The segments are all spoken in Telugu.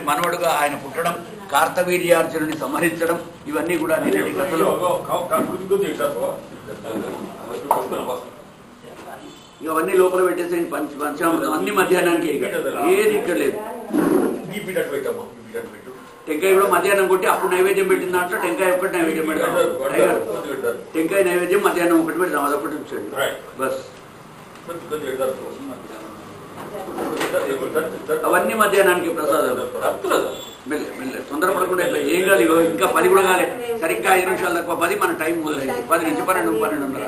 మనవడుగా ఆయన పుట్టడం, కార్తవీర్యార్జునుని సంహరించడం, ఇవన్నీ కూడా నిన్నటి కథలో. ఇవన్నీ లోపల పెట్టేసి పంచామృతం అన్ని మధ్యాహ్నానికి ఏది ఇక్కడ లేదు. టెంకాయ కూడా మధ్యాహ్నం కొట్టి అప్పుడు నైవేద్యం పెట్టిన దాంట్లో టెంకాయ ఒకటి నైవేద్యం పెడతాం. టెంకాయ నైవేద్యం మధ్యాహ్నం ఒకటి పెడతాం, అదొకటి ఉంచండి బస్. అవన్నీ మధ్యాహ్నానికి ప్రసాదాలు. తొందరపడకుండా ఏం కాదు, ఇంకా 10 కూడా కాలే, సరిగ్గా 5 నిమిషాలు తక్కువ 10 మన టైం మొదలైంది. 10 నుంచి 12:30.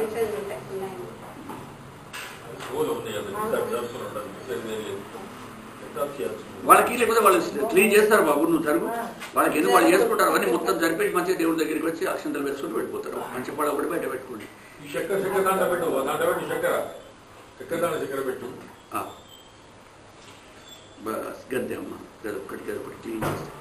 వాళ్ళకి లేకపోతే వాళ్ళు క్లీన్ చేస్తారు బాబు, నువ్వు జరుగు. వాళ్ళకి ఎందుకు వాళ్ళు చేసుకుంటారు, అవన్నీ మొత్తం జరిపేసి మంచిగా దేవుడి దగ్గరికి వచ్చి అక్షంతలు వేసుకుంటూ వెళ్ళిపోతారు. మంచి పడ ఒకటి బయట పెట్టుకోండి. బస్ గద్దే అమ్మ, గదొక్కటి క్లీన్ చేస్తారు.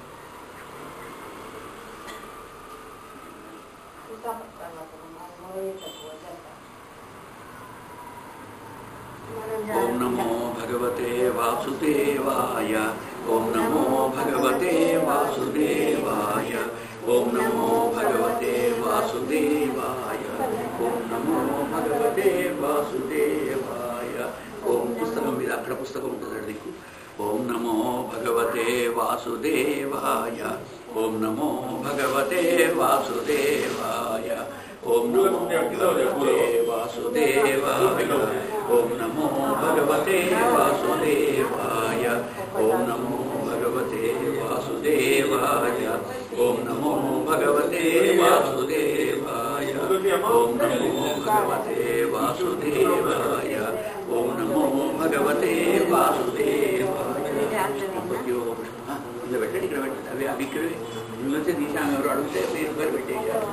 ఓం నమో భగవతే వాసుదేవాయ. ఓం నమో భగవతే వాసుదేవాయ. ఓం నమో భగవతే వాసుదేవాయ. ఓం నమో భగవతే వాసుదేవాయ. ఓం పుస్తకం మీద అక్కడ పుస్తకం ఉంటుంది నీకు. ఓం నమో భగవతే వాసుదేవాయ. ఓం నమో భగవతే వాసుదేవాయ. ఓం నమో భగవతే వాసుదేవాయ. ఓం నమో భగవతే వాసుదేవాయ. ఓం నమో భగవతే వాసుదేవాయ. ఓం నమో భగవతే వాసుదేవాయ. ఓం నమో భగవతే వాసుదేవాయ. ఓం నమో భగవతే వాసుదేవాయ. పెట్టండి, ఇక్కడ పెట్టండి. అవి ఇక్కడ ఇందులో తీసాను, ఎవరు అడిగితే పేరు పెట్టేయాలి.